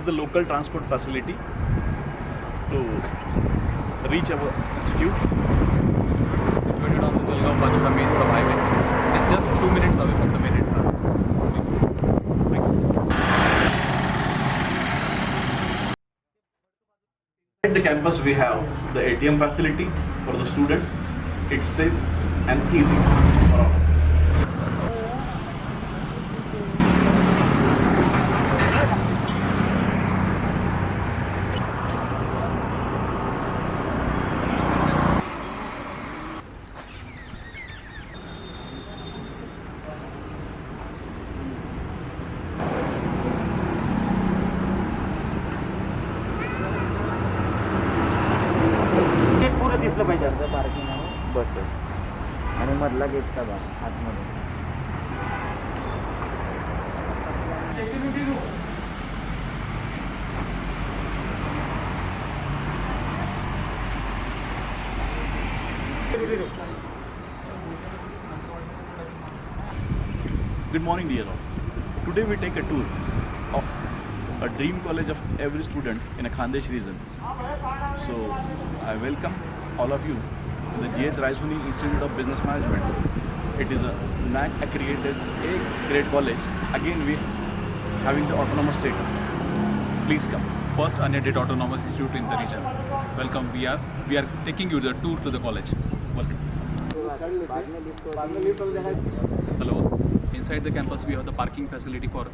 the local transport facility to reach our institute. Situated on the Jalgaon-Bajoka main sub-highway. It's just 2 minutes away from the main entrance. At the campus we have the ATM facility for the student. It's safe and easy for all of us. पुरं दिसलं पाहिजे असं parking आहे buses आणि मधला गेटचा भाग आतमध्ये. Good morning, dear all. Today we take a tour of a dream college of every student in a Khandesh region. So I welcome all of you to the G.H. Raisoni Institute of Business Management. It is a NAAC accredited A-grade college. Again, we having the autonomous status. Please come. First unaided autonomous institute in the region. Welcome. We are taking you the tour to the college. Welcome. Hello. Inside the campus we have the parking facility for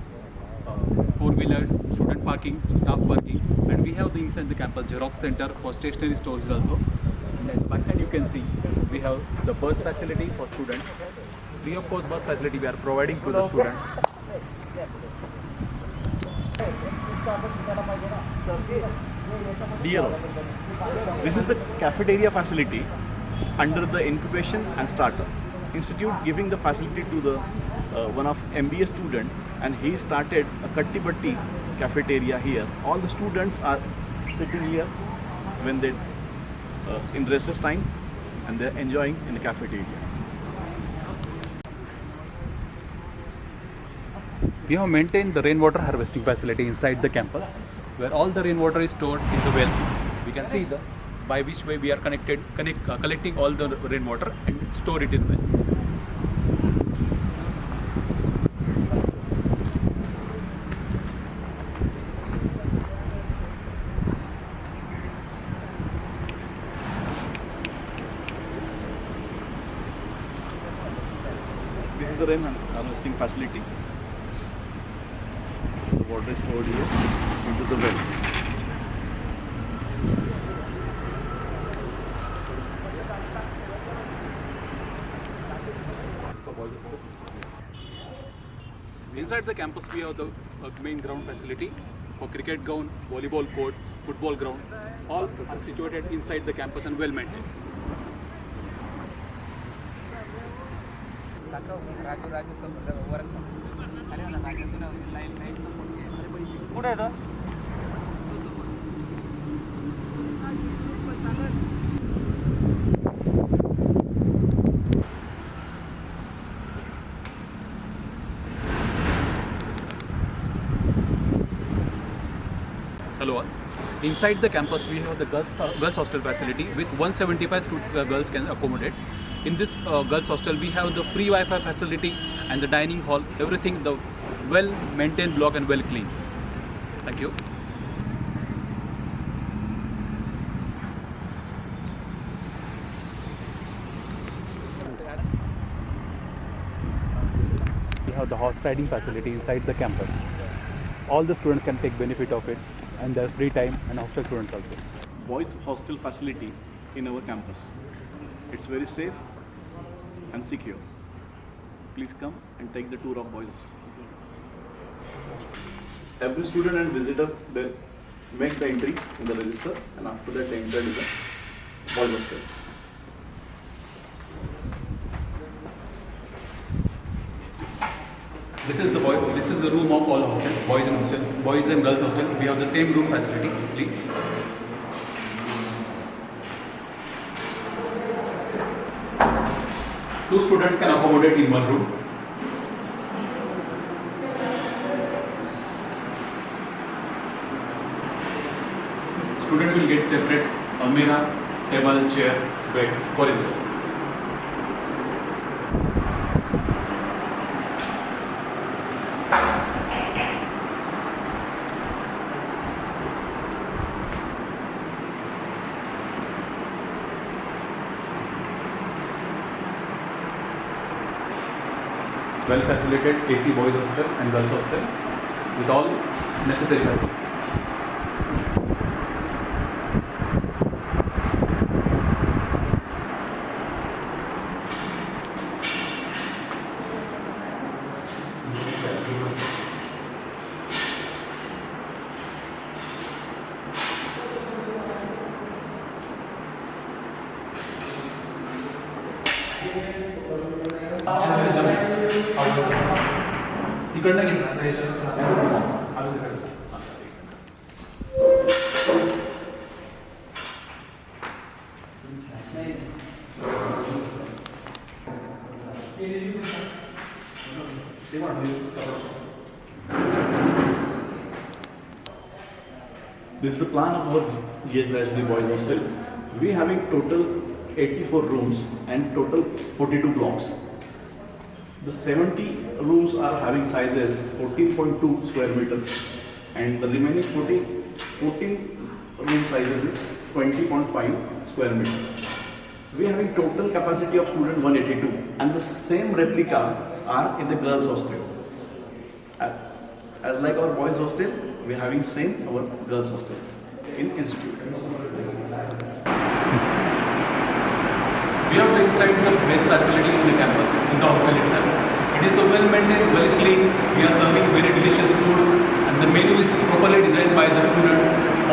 4-wheeler, student parking, staff parking, and we have the inside the campus Xerox center for stationery stores also. And at the back side you can see we have the bus facility for students. Free of cost bus facility we are providing to the students. Dear all, this is the cafeteria facility under the incubation and startup institute, giving the facility to the one of MBA student, and he started a Katti Batti cafeteria here. All the students are sitting here when they in recess time, and they're enjoying in the cafeteria. We have maintained the rainwater harvesting facility inside the campus, where all the rainwater is stored in the well. We can see the by which way we are collecting all the rainwater and store it in well. This is the rain harvesting facility. The water is stored here into the well. Inside the campus we have the main ground facility for cricket ground, volleyball court, football ground. All are situated inside the campus and well maintained. कुठे आहे तो? Hello all. Inside the campus we have the girls hostel facility with 175 girls can accommodate. In this girls hostel we have the free Wi-Fi facility and the dining hall, everything the well maintained block and well clean. Thank you. We have the horse riding facility inside the campus. All the students can take benefit of it, and their free time, and hostel students also. Boys hostel facility in our campus. It's very safe and secure. Please come and take the tour of boys hostel. Every student and visitor, they make the entry in the register, and after that they enter in the boys hostel. This is the room of all hostel, boys and girls hostel. We have the same room facility, please. Two students can accommodate in one room. student will get separate almirah, table, chair, bed for himself. Well facilitated AC boys hostel and girls hostel with all necessary facilities. तिकडनं This is the plan of our GH Rajni Boys Hostel. We having total 84 rooms and total 42 blocks. The 70 rooms are having sizes 14.2 square meters and the remaining 14 room sizes is 20.5 square meters. We are having total capacity of student 182 and the same replica are in the girls hostel. As like our boys hostel, we are having same our girls hostel in institute. We have the inside the best facility in the campus, in the hostel itself. It is the well maintained, well clean. We are serving very delicious food, and the menu is properly designed by the students.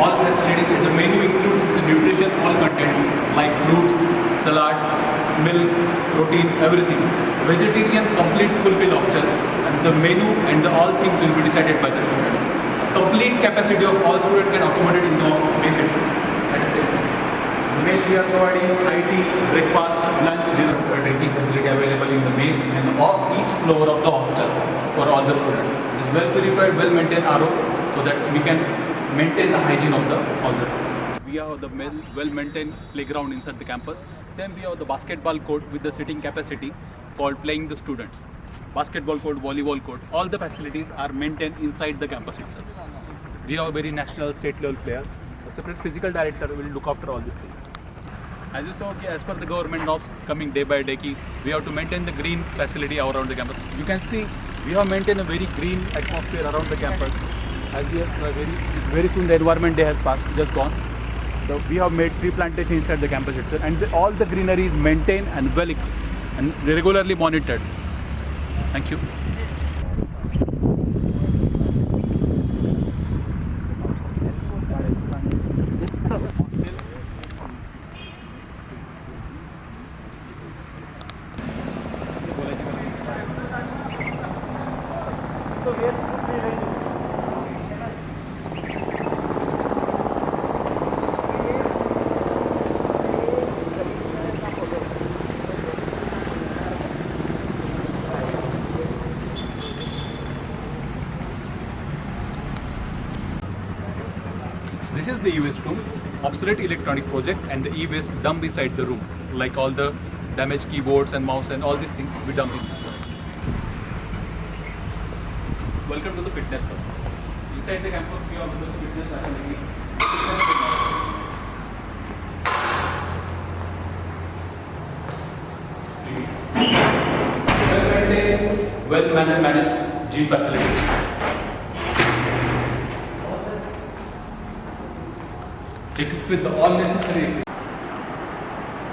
All facilities, and the menu includes the nutrition, all contents like fruits, salads, milk, protein, everything. Vegetarian, complete fulfill hostel, and the menu and all things will be decided by the students. Complete capacity of all students can accommodate in the mess itself. That is it. Mess we are providing high tea, breakfast, lunch, dinner, drinking facility available in the mess and each floor of the hostel for all the students. It is well purified, well maintained RO so that we can maintain the hygiene of all the things. We have the well maintained playground inside the campus. Same we have the basketball court with the sitting capacity called playing the students. Basketball court, volleyball court, all the facilities are maintained inside the campus itself. We have very national, state level players. A separate physical director will look after all these things. As you saw, as per the government norms coming day by day, we have to maintain the green facility around the campus. You can see we have maintained a very green atmosphere around the campus. As we have very soon the environment day has passed, just gone. So we have made tree plantation inside the campus itself, and all the greenery is maintained and well and regularly monitored. Thank you. This is the e-waste room, obsolete electronic projects and the e-waste dump beside the room, like all the damaged keyboards and mouse and all these things we dump in this room. Welcome to the fitness club. Inside the campus we have the fitness facility. Well-maintained, well-managed gym facility. Equipped with all necessary.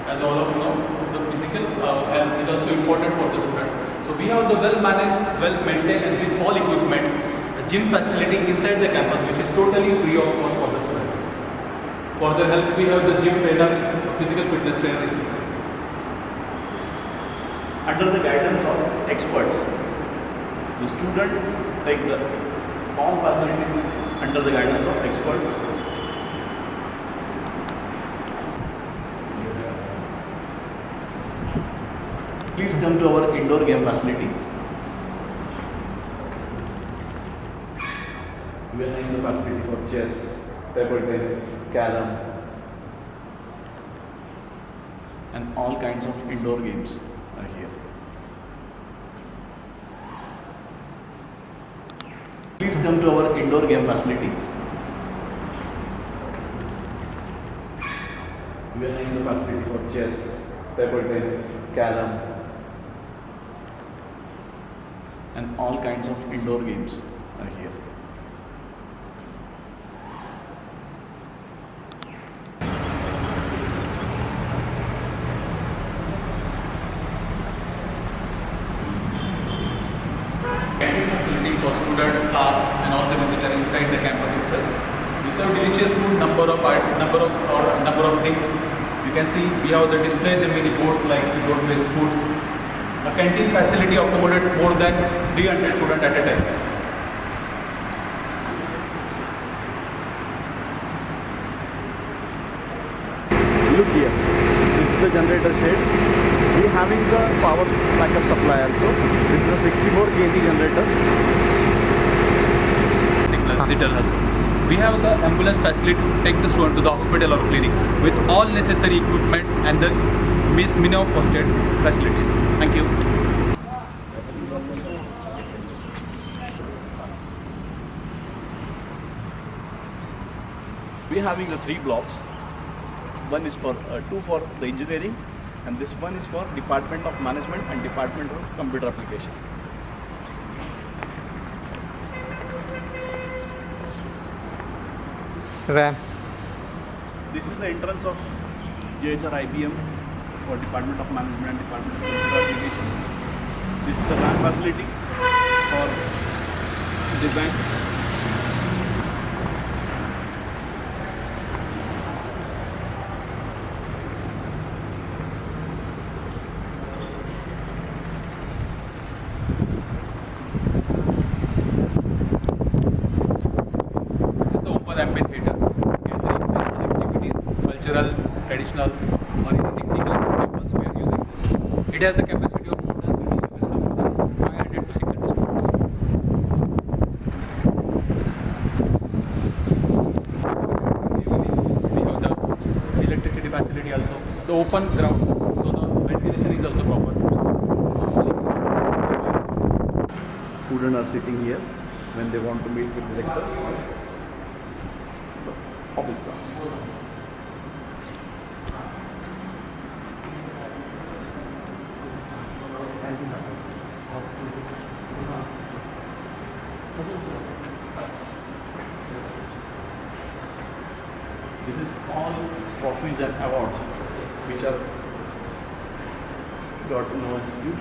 As all of you know, the physical health is also important for the students. So we have the well-managed, well-maintained and with all equipments, a gym facility inside the campus which is totally free of cost for the students. For their help, we have the gym trainer, physical fitness trainer. Under the guidance of experts, the student take the all facilities under the guidance of experts. Please come to our indoor game facility. We are having the facility for chess, table tennis, carom, and all kinds of indoor games are here. Please come to our indoor game facility. We are having the facility for chess, table tennis, carom, and all kinds of indoor games are here. Canteen facility for students, staff, and all the visitors inside the campus itself. We serve delicious food, number of things. You can see we have the display the many boards like don't waste foods. A canteen facility accommodates more than 300 students at a time. Look here, this is the generator shed. We are having the power backup supply also. This is a 64 kV generator. Visitor also. We have the ambulance facility to take the student to the hospital or clinic with all necessary equipment and the minimum first aid facilities. Thank you. We are having the 3 blocks. One is for 2 for the engineering, and this one is for Department of Management and Department of Computer Application. RAM. This is the entrance of JHR IBM for Department of Management and Department of Computer Application. This is the RAM facility for the bank. This is the open amphitheater, gathering activities, cultural, traditional, or in a technical campus we are using this. It has the capacity of more than 500 to 600 students. We have the electricity facility also, the open ground, so the ventilation is also proper. Students are sitting here when they want to meet with the director, office staff. This is all trophies and awards which are got in our institute.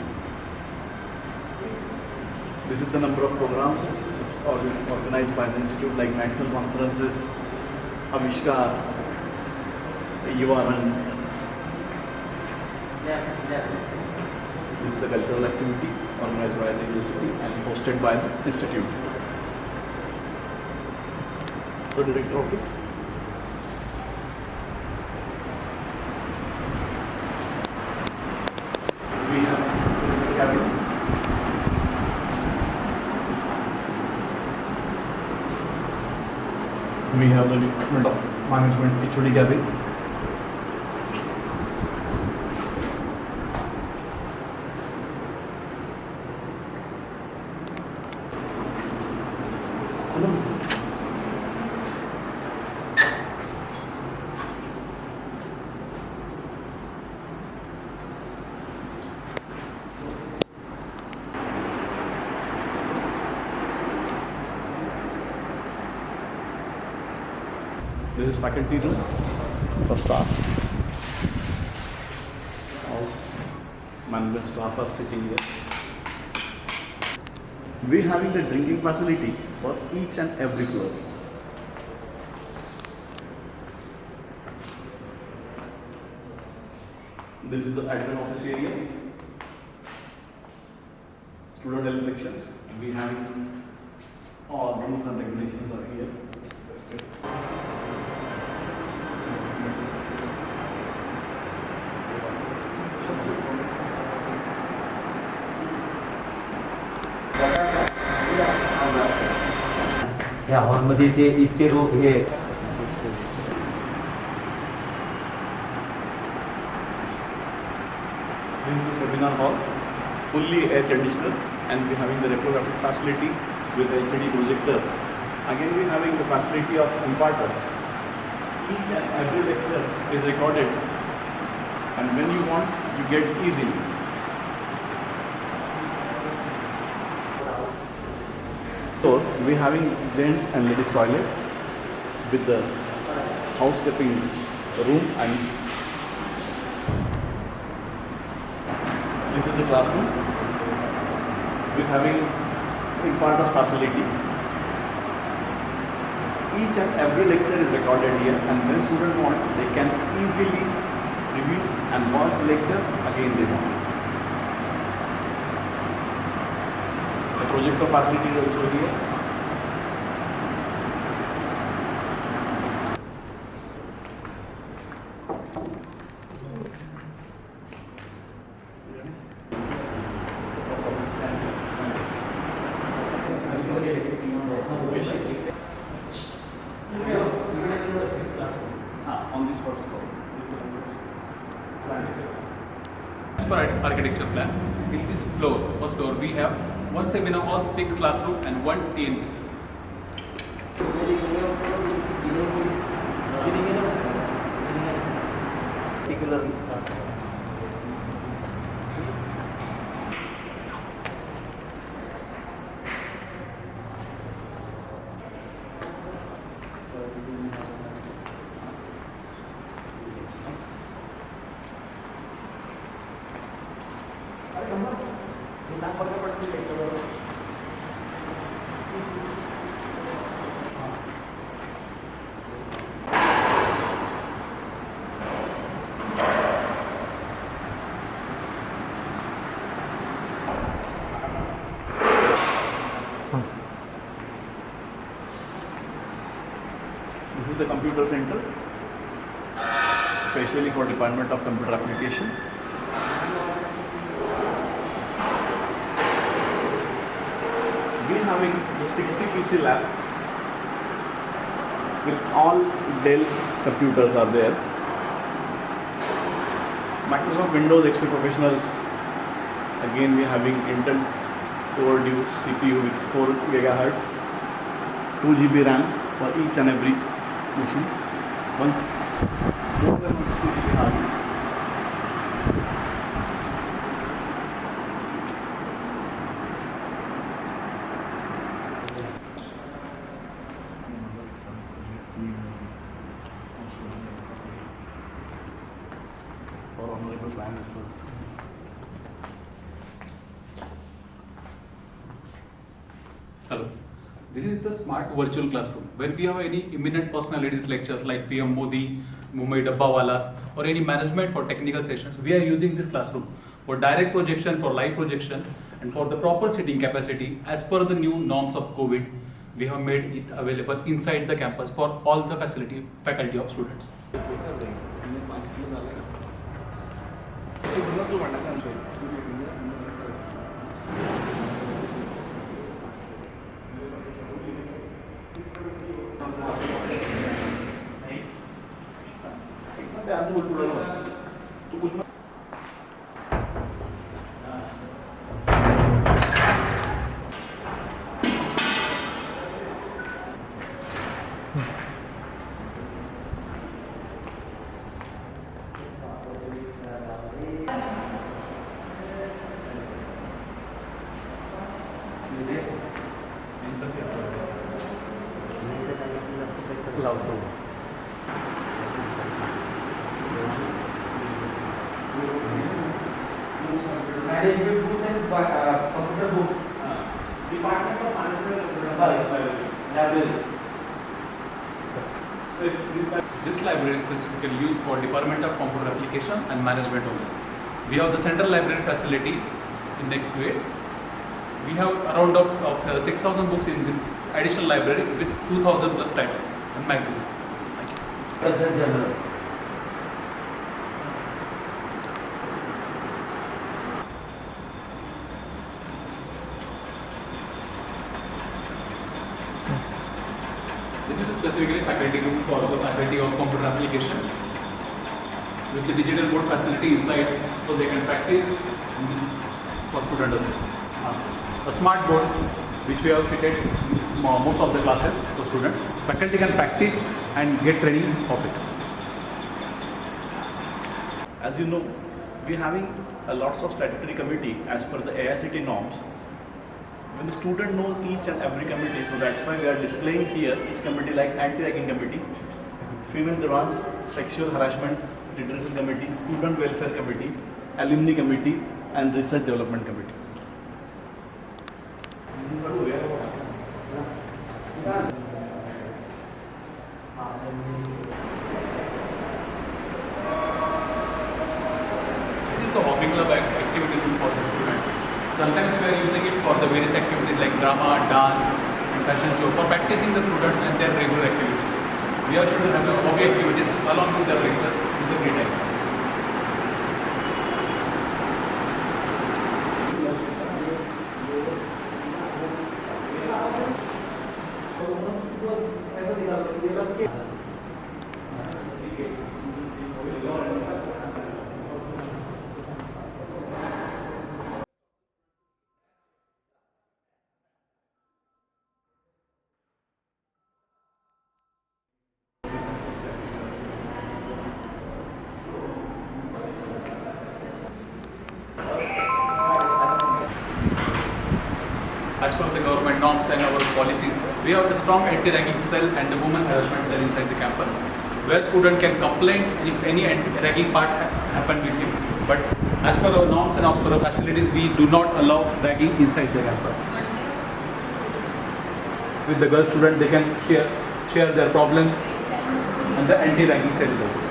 This is the number of programs it's organized by the institute, like national conferences, Avishkar, Yuvaran. This is the cultural activity organized by the university and hosted by the institute. The director office. We have cabin. We have the Department of Management HOD cabin. This is faculty room for staff. All management staff are sitting here. We are having the drinking facility for each and every floor. This is the admin office area. Student health sections. We have all rules and regulations are here. या हॉलमध्ये ते इतके हे This is the seminar hall, fully air conditioner, and we're having the reprographic facility with LCD projector. Again, we're having the facility of imparters. Each and every lecture is recorded, and when you want, you get easily. So we're having gents and ladies toilet with the housekeeping room, and this is the classroom. We're having imparters facility. Each and every lecture is recorded here, and when students want, they can easily review and watch the lecture again they want. The projector facility is also here. On this first floor. As per architecture plan, in this floor, first floor, we have one seminar hall, 6 classroom, and 1 TNPC. This is the computer center, especially for Department of Computer Application. We're having the 60 PC lab with all Dell computers are there. Microsoft Windows XP Professionals. Again, we're having Intel Core Duo CPU with 4 GHz, 2 GB RAM for each and every machine. Once more than 160 GB hard disk. For Honorable Prime Minister. Hello. This is the smart virtual classroom. When we have any eminent personalities lectures like PM Modi, Mumbai Dabbawalas, or any management for technical sessions, we are using this classroom for direct projection, for live projection, and for the proper seating capacity as per the new norms of COVID. We have made it available inside the campus for all the faculty of students. लावतो. Management books and computer books. Department of Management Library. This library is specifically used for Department of Computer Application and Management only. We have the central library facility in next to it. We have around of 6,000 books in this additional library with 2,000 plus titles and magazines. President General. This is specifically faculty room for the faculty of computer application with the digital board facility inside so they can practice for students also. A smart board which we have fitted most of the classes for students. Faculty can practice and get training of it. As you know, we are having a lots of statutory committee as per the AICTE norms. When the student knows each and every committee, so that's why we are displaying here each committee like anti-ragging committee, female advance sexual harassment redressal committee, student welfare committee, alumni committee, and research development committee. This is the hobby club activity room for the students. Sometimes we are using it for the various activities like drama, dance, and fashion show for practicing the students and their regular activities. We are should have the hobby activities along with their lectures in the free times. As per the government norms and our policies, we have the strong anti-ragging cell and the women harassment cell inside the campus, where student can complain if any ragging part happened with him. But as per our norms and as per our facilities, we do not allow ragging inside the campus. With the girl student, they can share their problems, and the anti-ragging cell is also there.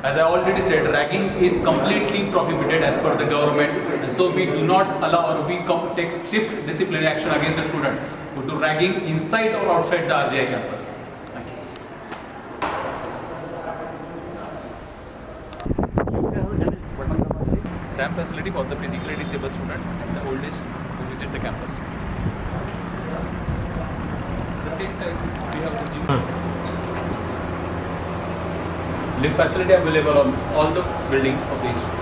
As I already said, ragging is completely prohibited as per the government, and so we do not allow or we take strict disciplinary action against the student who do ragging inside or outside the RGI campus. Thank you. Ramp facility for the physically disabled student and the old age who visit the campus. At the same time, we have the gym. Lift facility available on all the buildings of the institute.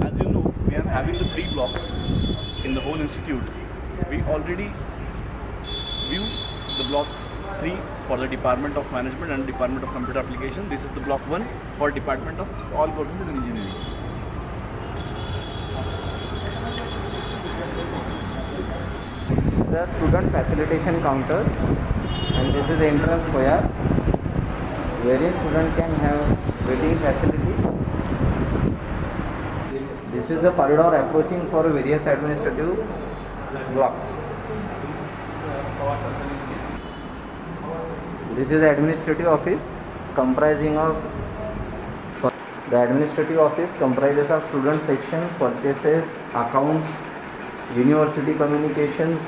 As you know, we are having the 3 blocks in the whole institute. We already view the block 3 for the Department of Management and Department of Computer Application. This is the block 1 for Department of all courses in engineering. The student facilitation counter, and this is the entrance foyer. Various students can have waiting facility. This is the corridor approaching for various administrative blocks. This is the administrative office comprising of student section, purchases, accounts, university communications.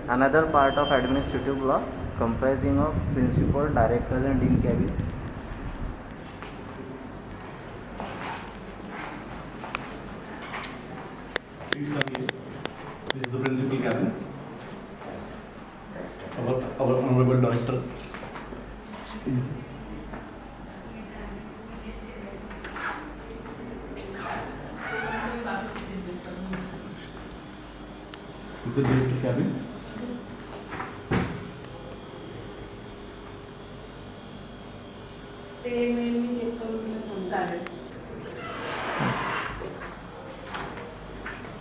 Another part of administrative block comprising of principal, directors and dean cabins. Please come here. This is the principal cabin. Our honorable director. This is the director cabin. ते मी check करून तुला सांगेन.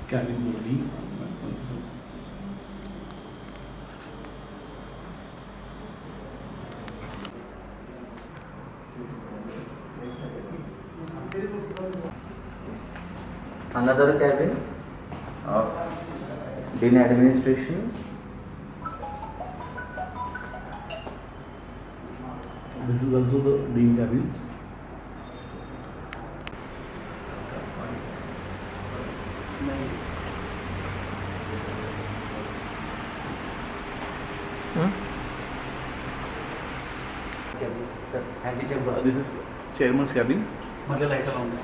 Cabin body. Another cabin of dean administration. This is also the dean cabins. This is chairman's cabin. मधल्या लाईटला लावून द्या.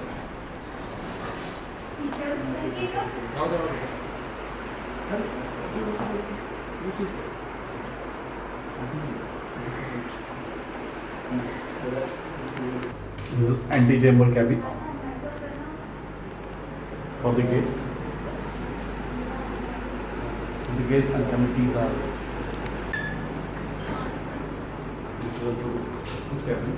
This is anti-chamber cabin for the guest. The guests and committees are there. This is also the cabin.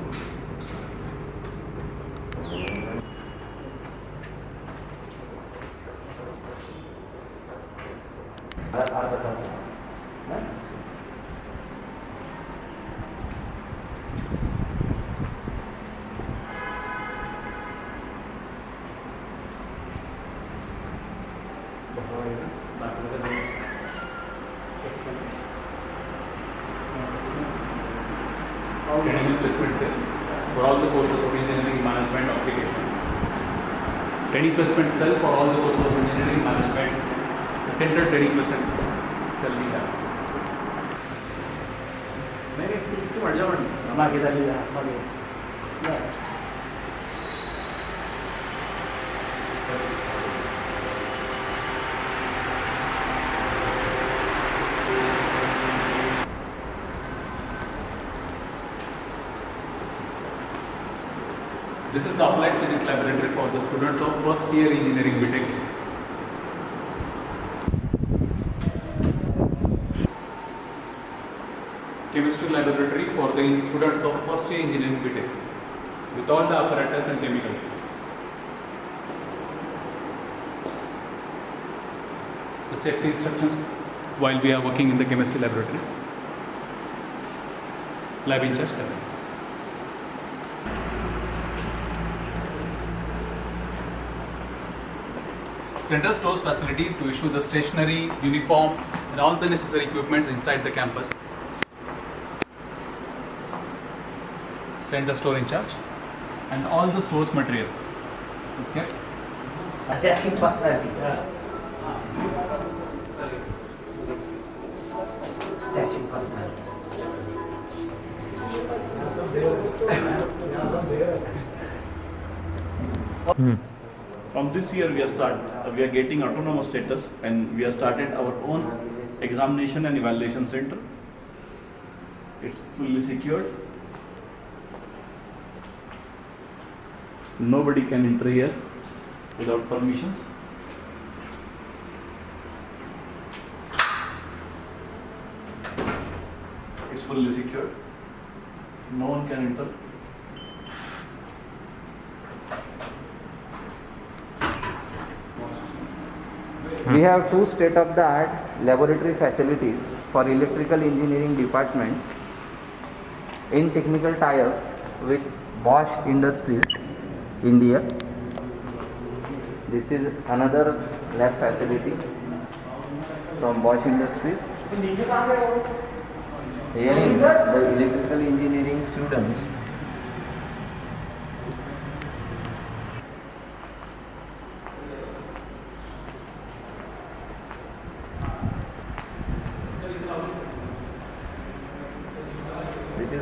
Training and placement cell for all the courses of engineering management applications. Training placement cell for all the courses of engineering management. The central training placement cell we have. This is the applied physics laboratory for the students of first year engineering BTech. Chemistry laboratory for the students of first year engineering BTech with all the apparatus and chemicals. The safety instructions while we are working in the chemistry laboratory. Lab in charge. Center stores facility to issue the stationery, uniform and all the necessary equipments inside the campus. Center store in charge and all the stores material. Okay. Attaching personality. Attaching personality. From this year we are getting autonomous status and we have started our own examination and evaluation center. It's fully secured. Nobody can enter here without permissions. It's fully secured. No one can enter. We have two state-of-the-art laboratory facilities for electrical engineering department in technical tie-up with Bosch Industries, India. This is another lab facility from Bosch Industries. Herein the electrical engineering students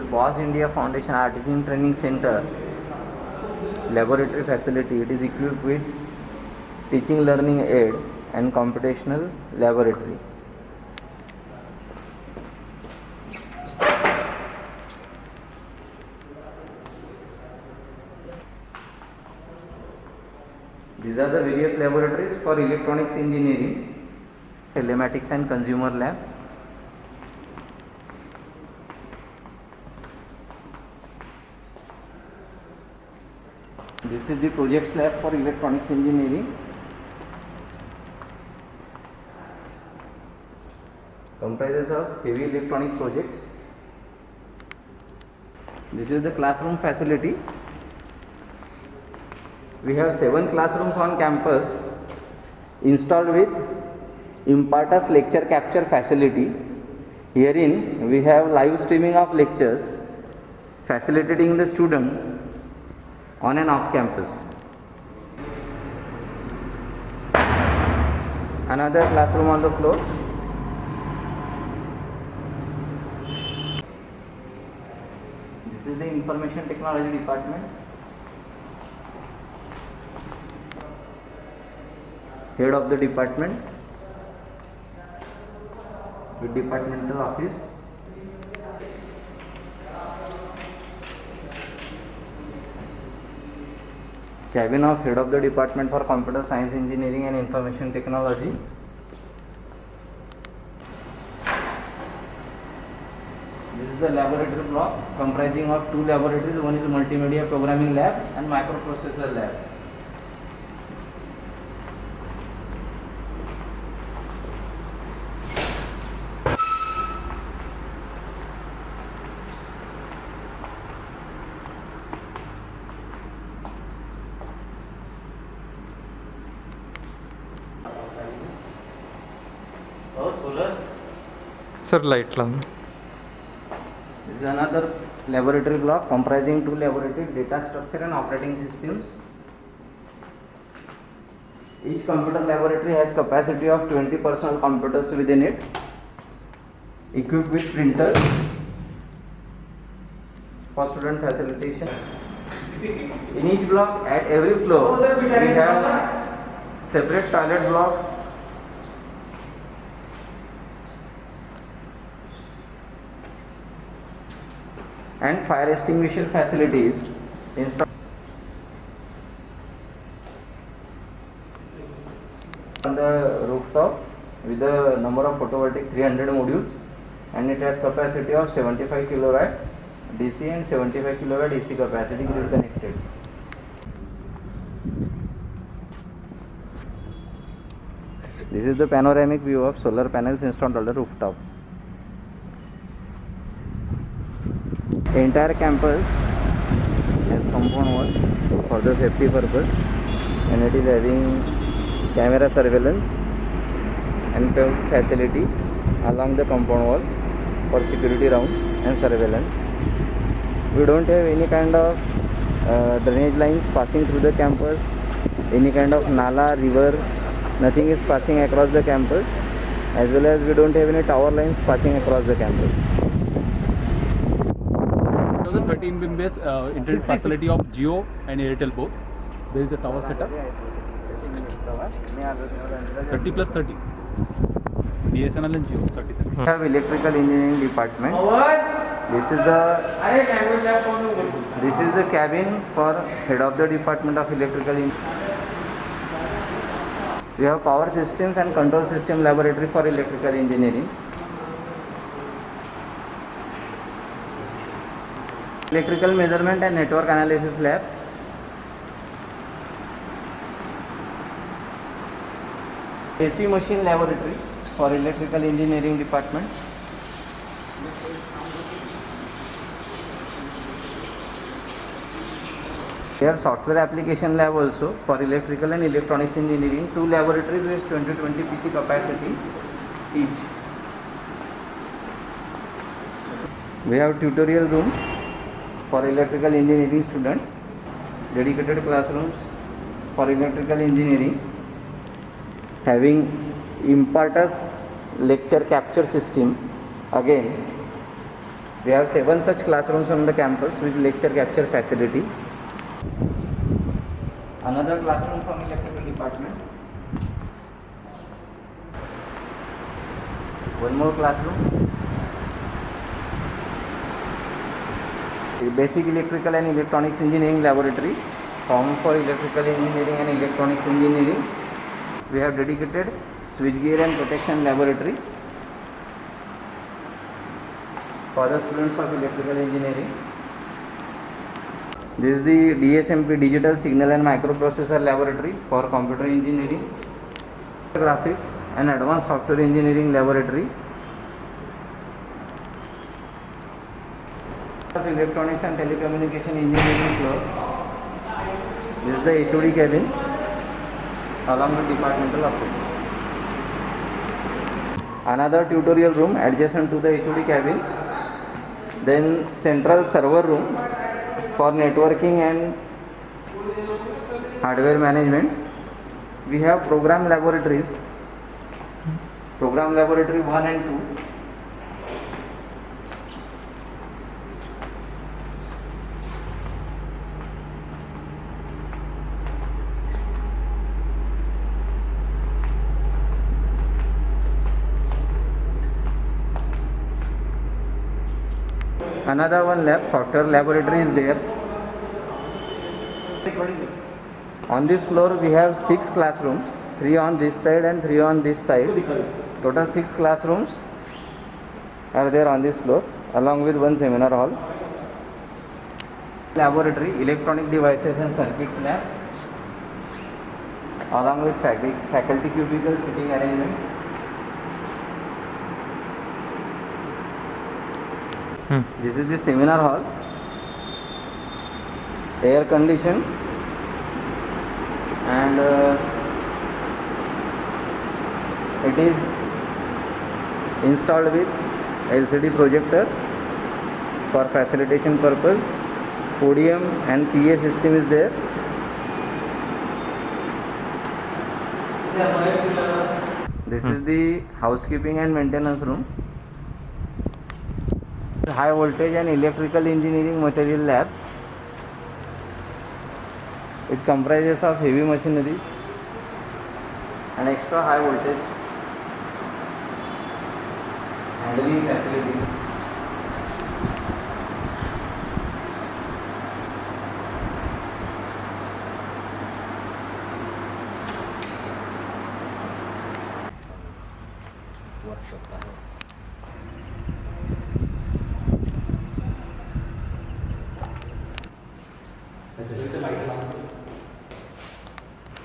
Bosch India Foundation Artisan Training Center laboratory facility. It is equipped with teaching learning aid and computational laboratory. These are the various laboratories for electronics engineering, telematics and consumer lab. This is the projects lab for electronics engineering. Comprises of heavy electronic projects. This is the classroom facility. We have 7 classrooms on campus installed with Impartus lecture capture facility. Herein we have live streaming of lectures facilitating the student on and off campus. Another classroom on the floor. This is the information technology department. Head of the department with departmental office. Cabin of head of the department for computer science, engineering and information technology. This is the laboratory block comprising of two laboratories. One is multimedia programming lab and microprocessor lab. Sir, light lamp. This is another laboratory block comprising two laboratories, data structure and operating systems. Each computer laboratory has capacity of 20 personal computers within it, equipped with printers for student facilitation. In each block, at every floor, we have separate toilet blocks, and fire extinguisher facilities installed on the rooftop with a number of photovoltaic 300 modules, and it has capacity of 75 kilowatt DC and 75 kilowatt AC capacity, grid connected. This is the panoramic view of solar panels installed on the rooftop. The entire campus has compound wall for the safety purpose, and it is having camera surveillance and facility along the compound wall for security rounds and surveillance. We don't have any kind of drainage lines passing through the campus, any kind of nala, river, nothing is passing across the campus, as well as we don't have any tower lines passing across the campus. So the 13 beam base internet facility of Jio and Airtel both. There is the tower setup. 30 plus 30. BSNL and Jio 30. We have electrical engineering department. This is the cabin for head of the department of electrical engineering. We have power systems and control system laboratory for electrical engineering. Electrical measurement and network analysis lab. AC machine laboratory for electrical engineering department. We have software application lab also for electrical and electronics engineering. Two laboratories with 20 PC capacity each. We have tutorial room for electrical engineering student, dedicated classrooms for electrical engineering, having Impartus lecture capture system. Again, we have 7 such classrooms on the campus with lecture capture facility. Another classroom from electrical department. One more classroom. A basic electrical and electronics engineering laboratory formed for electrical engineering and electronics engineering. We have dedicated switchgear and protection laboratory for the students of electrical engineering. This is the DSMP digital signal and microprocessor laboratory for computer engineering, graphics and advanced software engineering laboratory. Of electronics and telecommunication engineering floor. This is the HOD cabin along with departmental office. Another tutorial room adjacent to the HOD cabin Then central server room for networking and hardware management. We have program laboratories, program laboratory 1 and 2. Another one lab, software laboratory is there. On this floor we have 6 classrooms, 3 on this side and 3 on this side. Total 6 classrooms are there on this floor along with one seminar hall. Laboratory, electronic devices and circuits lab along with faculty cubicle sitting arrangement. This is the seminar hall, air conditioned, and it is installed with LCD projector for facilitation purpose. Podium and PA system is there. This is the housekeeping and maintenance room. High voltage and electrical engineering material lab. It comprises of heavy machinery and extra high voltage handling facilities.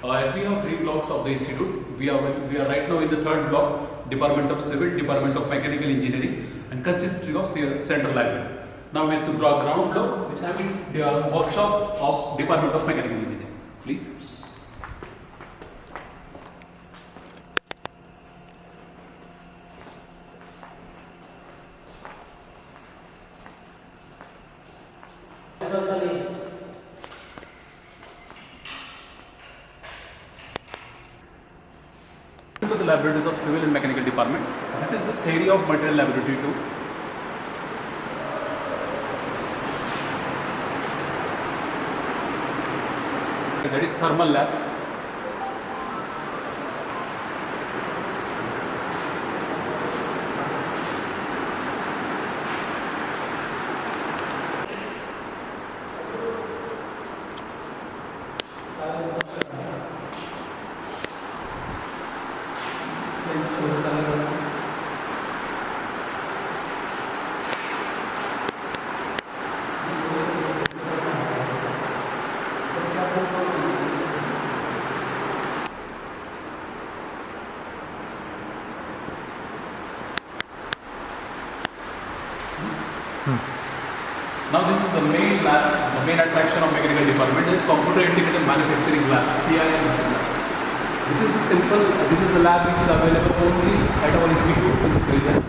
As we have 3 blocks of the institute, we are right now in the 3rd block, Department of Civil, Department of Mechanical Engineering, and consisting of Central Library. Now is the ground floor, which having the workshop of Department of Mechanical Engineering. Please. To the laboratories of Civil and Mechanical Department. This is the theory of material laboratory 2. That is thermal lab. Now this is the main lab, the main attraction of mechanical department is computer integrated manufacturing lab, CIM machine lab. This is the lab which is available only at our institute in this region.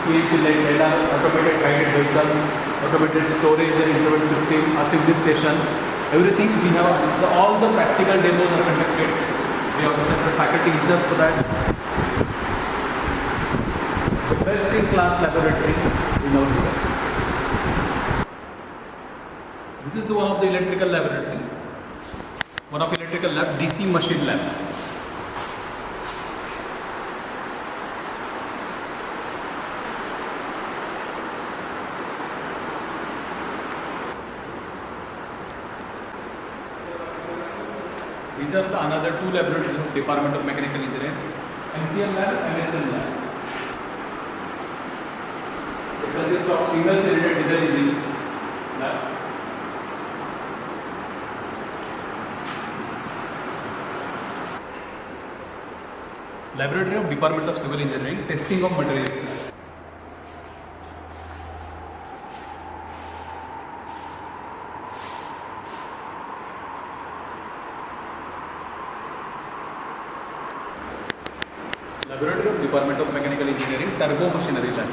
CNC radar, automated guided vehicle, automated storage and interval system, assembly station, everything we have, all the practical demos are conducted. We have separate faculty just for that. The best in class laboratory in our research. This is one of the electrical laboratory, one of electrical lab, DC machine lab. These are the another 2 laboratories of Department of Mechanical Engineering, MCM lab and MSN lab. It consists of single cylinder diesel engine lab. Laboratory of Department of Civil Engineering, testing of materials. Laboratory of Department of Mechanical Engineering, turbo machinery lab.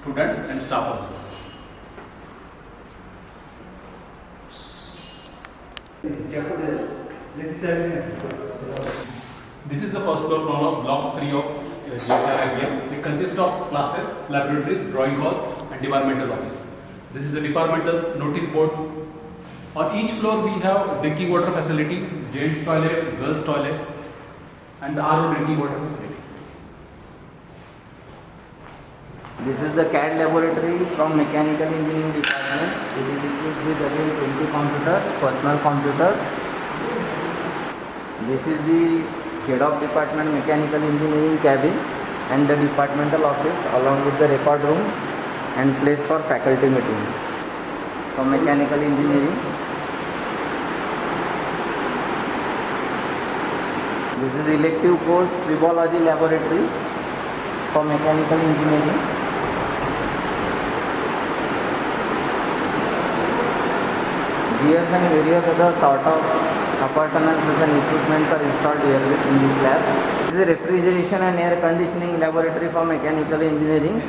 students and staff also. This is the first floor plan of block 3 of GHR. It consists of classes, laboratories, drawing hall and departmental office. This is the departmental's notice board. On each floor we have drinking water facility, gents toilet, girls toilet and the RO drinking water facility. This is the CAD laboratory from Mechanical Engineering Department. It is equipped with again 20 computers, personal computers. This is the head of department Mechanical Engineering cabin and the departmental office along with the record rooms and place for faculty meeting from Mechanical Engineering. This is elective course tribology laboratory for Mechanical Engineering. Gears and various other sort of appurtenances and equipments are installed here in this lab. This is a refrigeration and air conditioning laboratory for Mechanical Engineering.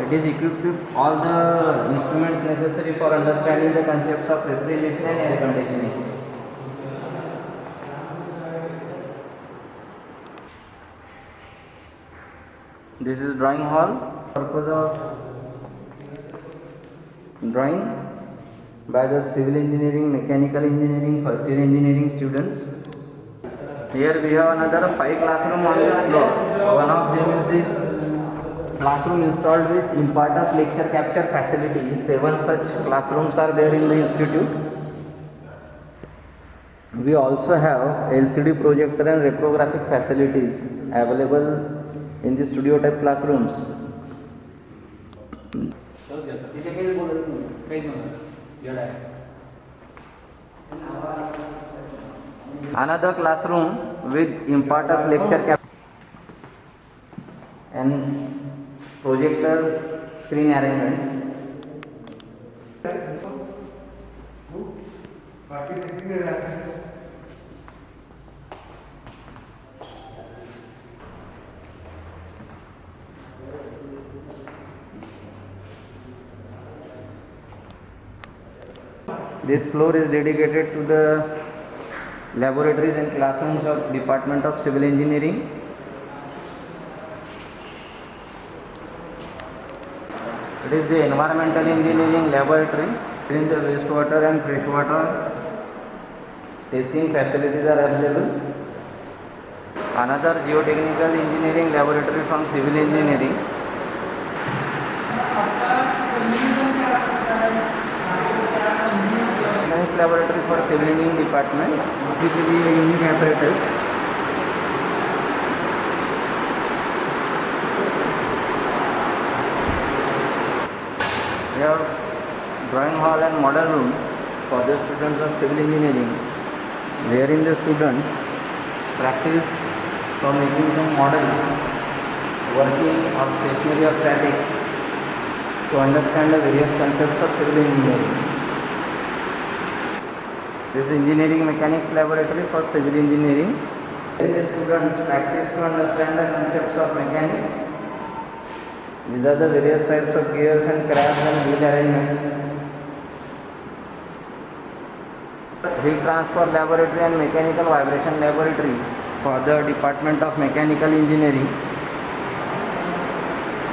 It is equipped with all the instruments necessary for understanding the concepts of refrigeration and air conditioning. This is drawing hall. Purpose of drawing by the civil engineering, mechanical engineering, first year engineering students. Here we have another 5 classrooms on this floor. One of them is this classroom installed with Impartus lecture capture facility. 7 such classrooms are there in the institute. We also have LCD projector and reprographic facilities available in the studio type classrooms. Another classroom with Impartus lecture cap and projector screen arrangements. This floor is dedicated to the laboratories and classrooms of Department of Civil Engineering. It is the Environmental Engineering Laboratory. In the wastewater and freshwater testing facilities are available. Another Geotechnical Engineering Laboratory from Civil Engineering. Science Laboratory for Civil Engineering Department. This is the unique apparatus. We have drawing hall and model room for the students of civil engineering, wherein the students practice for making some models, working or stationary or static, to understand the various concepts of civil engineering. This is Engineering Mechanics Laboratory for Civil Engineering. The students practice to understand the concepts of mechanics. These are the various types of gears and crabs and wheel arrangements. Heat Transfer Laboratory and Mechanical Vibration Laboratory for the Department of Mechanical Engineering,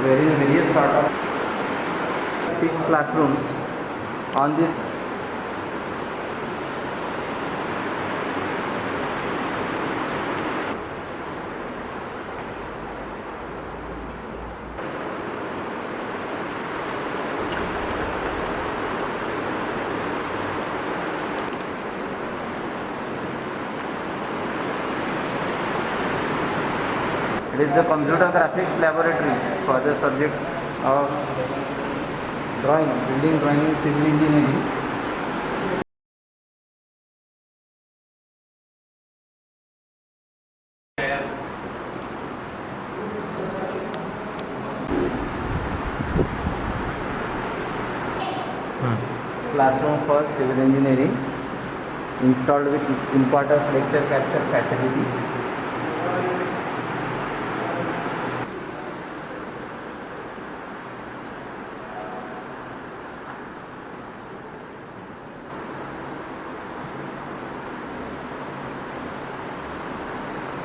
wherein various sort of 6 classrooms on this. It is the Computer Graphics Laboratory for the subjects of drawing, building drawing in civil engineering. Classroom for civil engineering installed with Impartus lecture capture facility.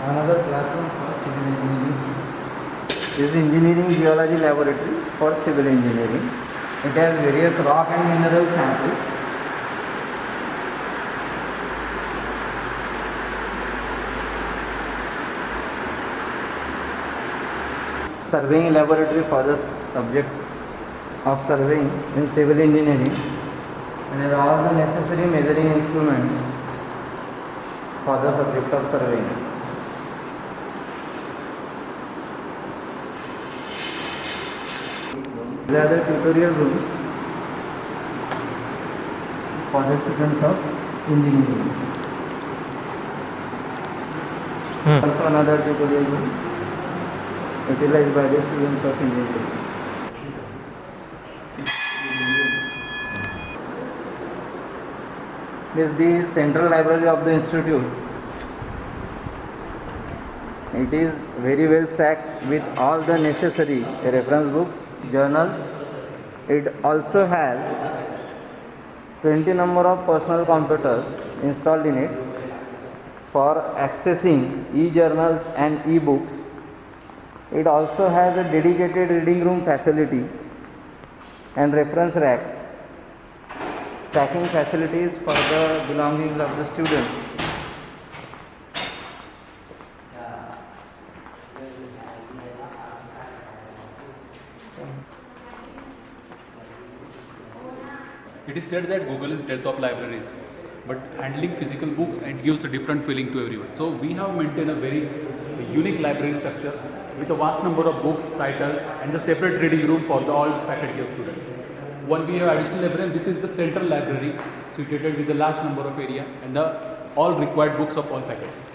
another classroom for civil engineering students. This is engineering geology laboratory for civil engineering. It has various rock and mineral samples. Surveying laboratory for the subjects of surveying in civil engineering, and has all the necessary measuring instruments for the subject of surveying. These are the tutorial rooms for the students of engineering. Also another tutorial room utilized by the students of engineering. This is the central library of the institute. It is very well stacked with all the necessary reference books, journals. It also has 20 number of personal computers installed in it for accessing e-journals and e-books. It also has a dedicated reading room facility and reference rack, stacking facilities for the belongings of the students. It is said that Google is death of libraries, but handling physical books and gives a different feeling to everyone. So we have maintained a very unique library structure with a vast number of books, titles, and the separate reading room for the all faculty of students. One we have additional library. This is the central library situated with a large number of area and the all required books of all faculties.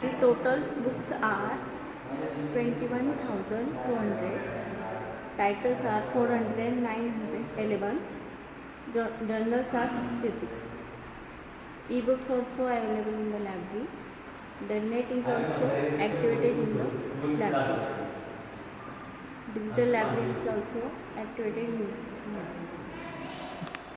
The total books are 21,200. Titles are 400, 911. Journals are 66. E-books also available in the library. The net is also activated in the library. Digital library is also activated in the library.